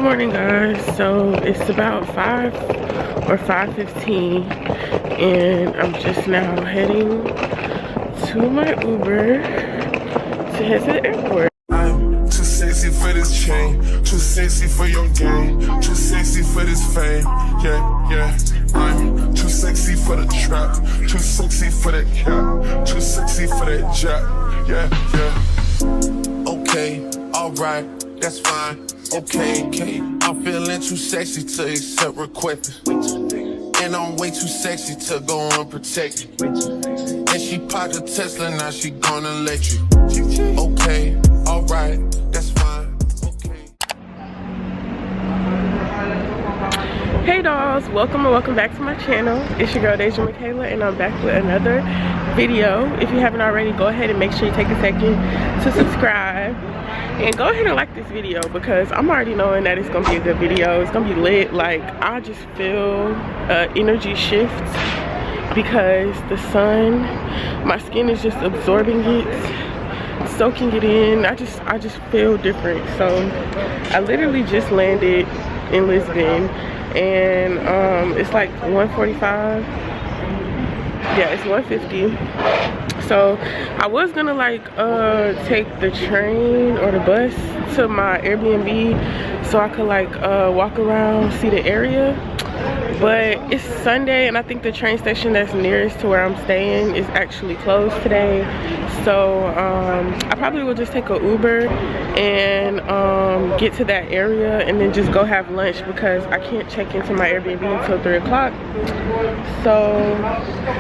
Good morning, guys. So it's about 5 or 5:15 and I'm just now heading to my Uber to head to the airport. I'm too sexy for this chain, too sexy for your game, too sexy for this fame. Yeah, I'm too sexy for the trap, too sexy for that cap, too sexy for that jack. Yeah. Okay, alright, that's fine. Okay, I'm feeling too sexy to accept requests, and I'm way too sexy to go unprotected. And she popped a Tesla, now she gonna let you. Okay, alright, that's fine. Okay. Hey dolls, welcome back to my channel. It's your girl Deja Michaela and I'm back with another video. If you haven't already, go ahead and make sure you take a second to subscribe and go ahead and like this video, because I'm already knowing that it's gonna be a good video. It's gonna be lit. Like, I just feel energy shift because the sun, my skin is just absorbing it, soaking it in. I just feel different. So I literally just landed in Lisbon and it's like 1:45. Yeah, it's 1:50. So I was gonna like take the train or the bus to my Airbnb so I could like walk around, see the area. But it's Sunday and I think the train station that's nearest to where I'm staying is actually closed today. So I probably will just take an Uber and get to that area and then just go have lunch, because I can't check into my Airbnb until 3 o'clock. So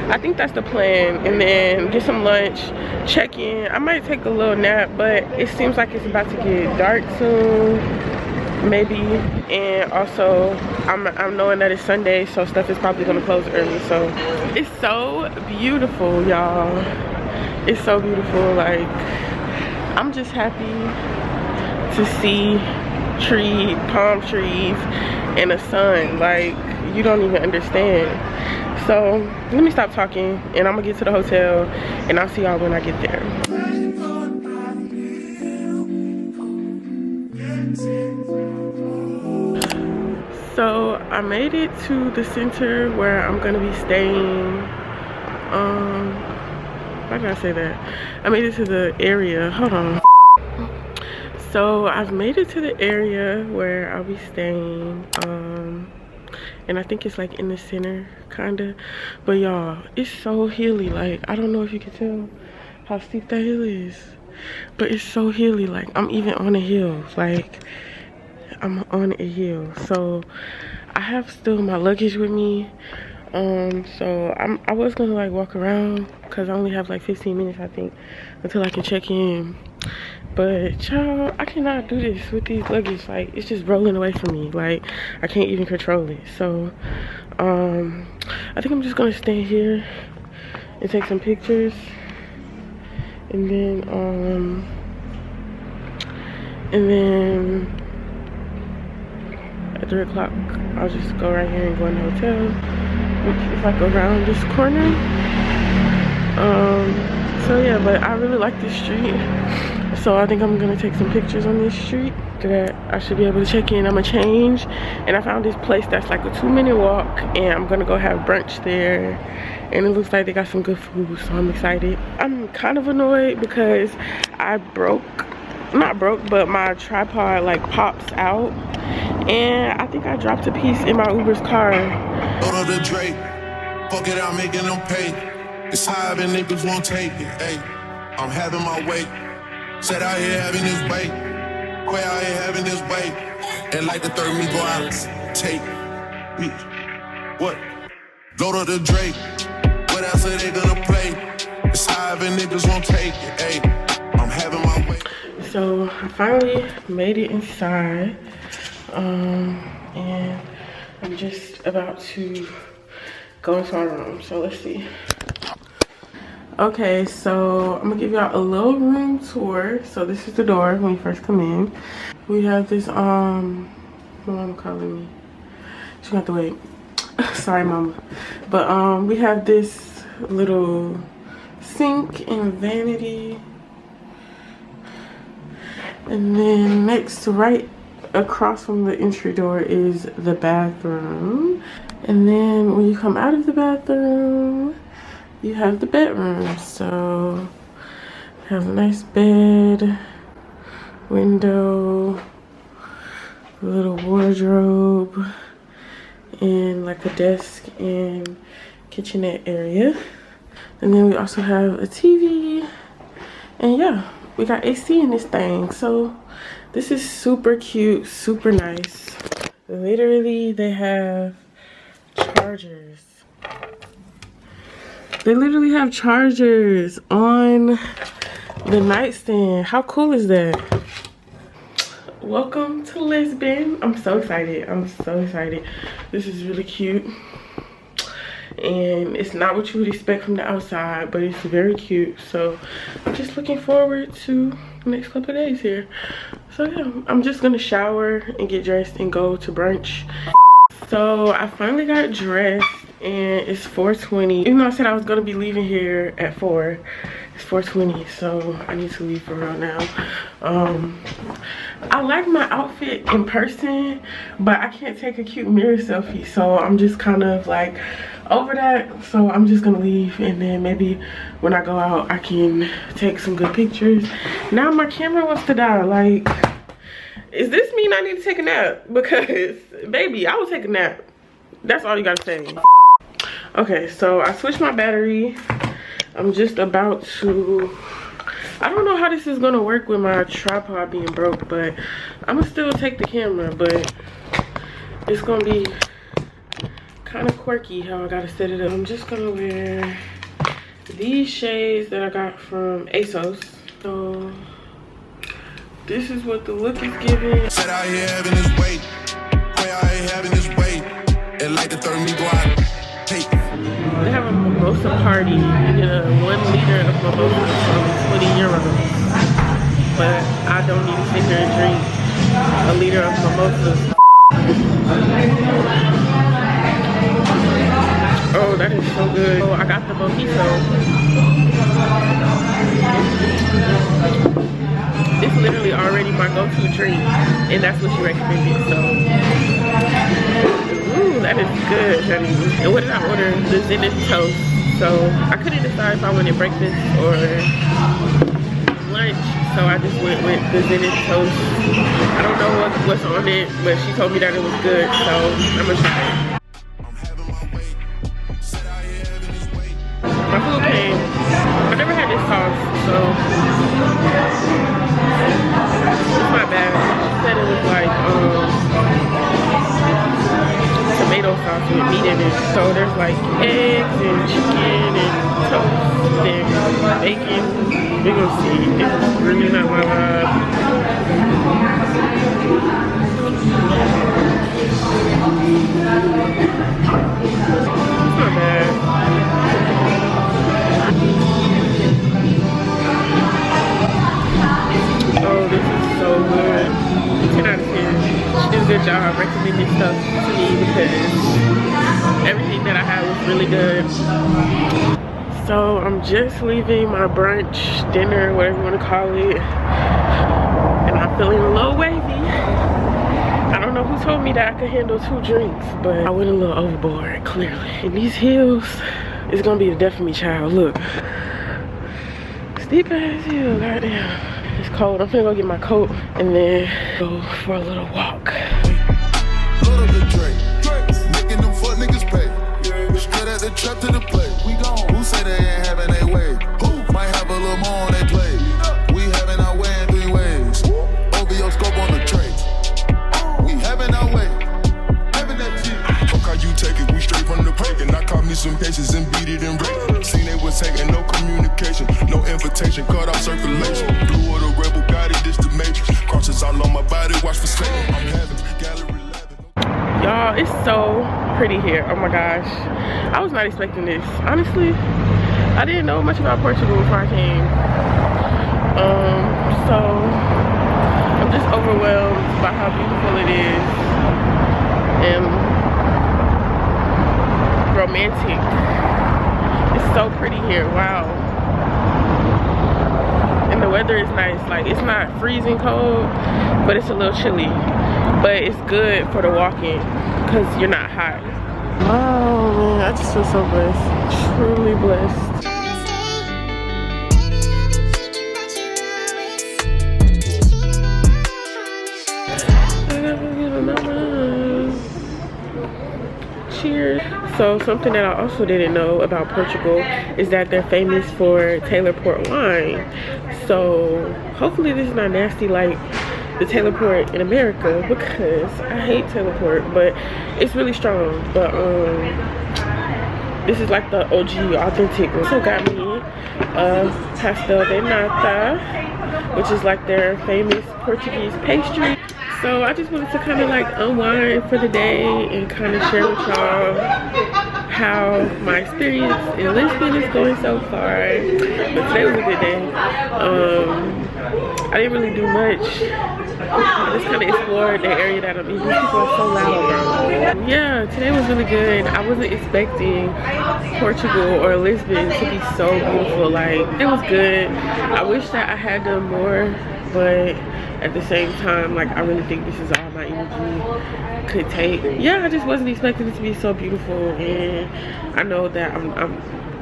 I think that's the plan, and then get some lunch, check in. I might take a little nap, but it seems like it's about to get dark soon, maybe. And also I'm knowing that it's Sunday, so stuff is probably gonna close early. So it's so beautiful, y'all. It's so beautiful. Like, I'm just happy to see palm trees and the sun. Like, you don't even understand. So let me stop talking and I'm gonna get to the hotel and I'll see y'all when I get there. So I made it to the center where I'm gonna be staying. Why did I say that? I made it to the area. Hold on. So I've made it to the area where I'll be staying. And I think it's like in the center, kinda. But y'all, it's so hilly. Like, I don't know if you can tell how steep that hill is, but it's so hilly. Like, I'm even on a hill. Like, I'm on a hill. So I have still my luggage with me. So I was gonna like walk around because I only have like 15 minutes, I think, until I can check in. But child, I cannot do this with these luggage. Like, it's just rolling away from me. Like, I can't even control it. So I think I'm just gonna stand here and take some pictures, and then at 3 o'clock I'll just go right here and go in the hotel, which is like around this corner. So yeah, but I really like this street, so I think I'm gonna take some pictures on this street. That I should be able to check in. I'm gonna change, and I found this place that's like a 2-minute walk, and I'm gonna go have brunch there, and it looks like they got some good food, so I'm excited. I'm kind of annoyed because but my tripod like pops out, and I think I dropped a piece in my Uber's car. Go to the Drake, fuck it out, making them pay. It's high and niggas won't take it. Hey, I'm having my way. Said out here having this way. Quay out here having this way. And like the third me go out, take me. What? Go to the Drake. What else are they gonna play? It's high and niggas won't take it. Hey, I'm having my way. So I finally made it inside, and I'm just about to go into our room. So let's see. Okay, so I'm gonna give y'all a little room tour. So this is the door when you first come in. We have this my mama calling me. She got to wait. Sorry, mama. But we have this little sink and vanity. And then next, right across from the entry door is the bathroom. And then when you come out of the bathroom, you have the bedroom. So have a nice bed, window, a little wardrobe, and like a desk and kitchenette area. And then we also have a TV. And yeah, we got AC in this thing. So this is super cute, super nice. Literally, they have chargers. They literally have chargers on the nightstand. How cool is that? Welcome to Lisbon. I'm so excited. I'm so excited. This is really cute. And it's not what you would expect from the outside, but it's very cute. So I'm just looking forward to the next couple of days here. So yeah, I'm just gonna shower and get dressed and go to brunch. So I finally got dressed and it's 4:20. Even though I said I was gonna be leaving here at 4, it's 4:20, so I need to leave for real now. I like my outfit in person, but I can't take a cute mirror selfie, so I'm just kind of like over that. So I'm just gonna leave, and then maybe when I go out I can take some good pictures. Now my camera wants to die. Like, is this mean I need to take a nap? Because baby, I will take a nap. That's all you gotta say. Okay, so I switched my battery. I'm just about to, I don't know how this is gonna work with my tripod being broke, but I'm gonna still take the camera. But it's gonna be kind of quirky how I gotta set it up. I'm just gonna wear these shades that I got from ASOS. So this is what the look is giving. Said I ain't having this weight, where I ain't having this weight. And like the third me go out, take. They have a mimosa party. You get a 1 liter of mimosa for 20 euros. But I don't need to sit here and drink a liter of mimosa. Oh, that is so good. Oh, I got the mojito. It's literally already my go-to drink, and that's what she recommended. So, ooh, that is good, honey. And what did I order? The Zenith toast. So I couldn't decide if I wanted breakfast or lunch. So I just went with the Zenith toast. I don't know what's on it, but she told me that it was good, so I'm gonna try it. My food came. I never had this sauce, so it's not bad. She said it was like tomato sauce with meat in it. So there's like eggs and chicken and toast and bacon. We're gonna see. It's really not my vibe. It's not bad. Oh, this is so good. 10 out of 10. She did a good job recommending stuff to me because everything that I had was really good. So I'm just leaving my brunch, dinner, whatever you want to call it. And I'm feeling a little wavy. I don't know who told me that I could handle 2 drinks, but I went a little overboard, clearly. And these heels, it's gonna be the death of me, child. Look. Steep ass heel, goddamn. It's cold. I'm finna go get my coat and then go for a little walk. Load up the Drake, making them fuck niggas pay. Straight at the trap to the play. We gone. Who say they ain't having their way? Who might have a little more on their plate? We having our way in 3 ways. OVO scope on the tray. We having our way. Having that shit. Fuck how you take it. We straight from the break. And I caught me some cases and beat it and break. Seen they was taking no communication, no invitation, cut off circulation. Blue or the rebel, got it, this the matrix. Crosses all on my body, watch for Satan. I'm having gallery 11. Y'all, it's so pretty here. Oh my gosh. I was not expecting this. Honestly, I didn't know much about Portugal before I came. So I'm just overwhelmed by how beautiful it is and romantic. It's so pretty here. Wow. And the weather is nice. Like, it's not freezing cold, but it's a little chilly. but it's good for the walking because you're not hot. Oh man, I just feel so blessed, truly blessed. Cheers. So something that I also didn't know about Portugal is that they're famous for Taylor Port wine. So hopefully this is not nasty like the Taylor Port in America, because I hate Taylor Port, but it's really strong. But this is like the OG authentic one. So got me pastel de nata, which is like their famous Portuguese pastry. So I just wanted to kind of like unwind for the day and kind of share with y'all how my experience in Lisbon is going so far. But today was a good day. I didn't really do much. I just kind of explored the area that I'm in. These people are so loud, bro. Yeah, today was really good. I wasn't expecting Portugal or Lisbon to be so beautiful. Like, it was good. I wish that I had done more, but at the same time, like, I really think this is all my energy could take. Yeah, I just wasn't expecting it to be so beautiful, and I know that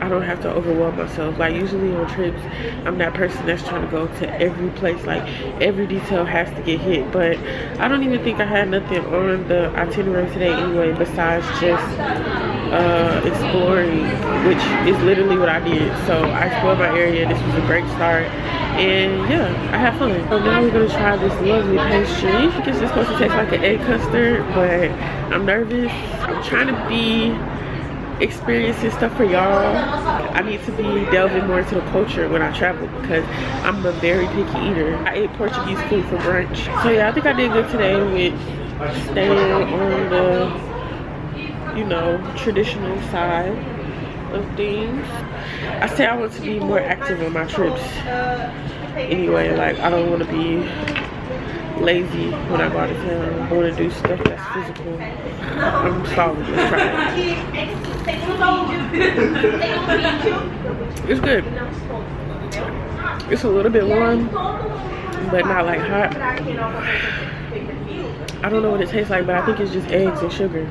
I don't have to overwhelm myself. Like, usually on trips, I'm that person that's trying to go to every place, like every detail has to get hit. But I don't even think I had nothing on the itinerary today anyway, besides just exploring, which is literally what I did. So I explored my area. This was a great start, and yeah, I had fun. So now we're gonna try this lovely pastry. I think it's just supposed to taste like an egg custard, but I'm nervous. I'm trying to be experiencing stuff for y'all. I need to be delving more into the culture when I travel, because I'm a very picky eater. I ate Portuguese food for brunch. So yeah, I think I did good today with staying on the, you know, traditional side of things. I say I want to be more active on my trips anyway. Like, I don't want to be lazy when I go out of town. I want to do stuff that's physical. I'm solid. Let's try it. It's good. It's a little bit warm, but not like hot. I don't know what it tastes like, but I think it's just eggs and sugar.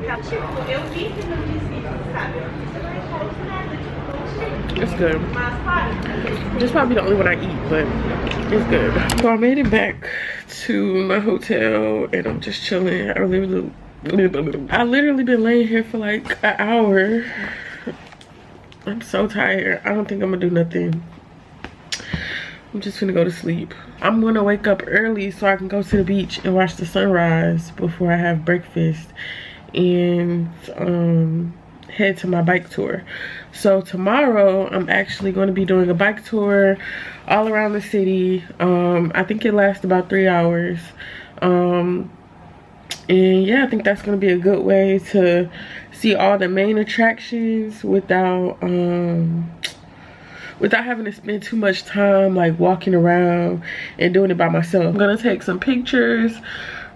It's good. It's probably the only one I eat, but it's good. So I made it back to my hotel and I'm just chilling. I literally been laying here for like an hour. I'm so tired. I don't think I'm gonna do nothing. I'm just gonna go to sleep. I'm gonna wake up early so I can go to the beach and watch the sunrise before I have breakfast and head to my bike tour. So tomorrow I'm actually going to be doing a bike tour all around the city. I think it lasts about 3 hours. And yeah, I think that's going to be a good way to see all the main attractions without having to spend too much time like walking around and doing it by myself. I'm gonna take some pictures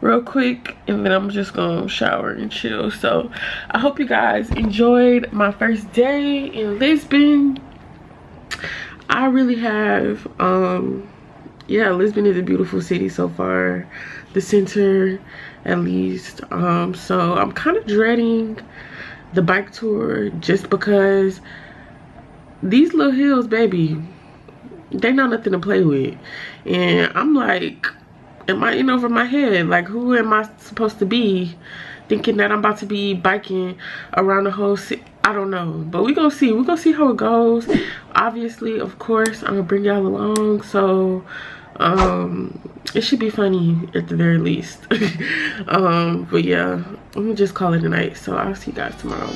real quick and then I'm just gonna shower and chill. So I hope you guys enjoyed my first day in Lisbon. I really have. Yeah, Lisbon is a beautiful city so far, the center at least. So I'm kind of dreading the bike tour just because these little hills, baby, they know nothing to play with. And I'm like, am I in over my head? Like, who am I supposed to be thinking that I'm about to be biking around the whole city? I don't know, but we're gonna see. We're gonna see how it goes. Obviously, of course, I'm gonna bring y'all along, so it should be funny at the very least. But yeah, I'm gonna just call it a night, so I'll see you guys tomorrow.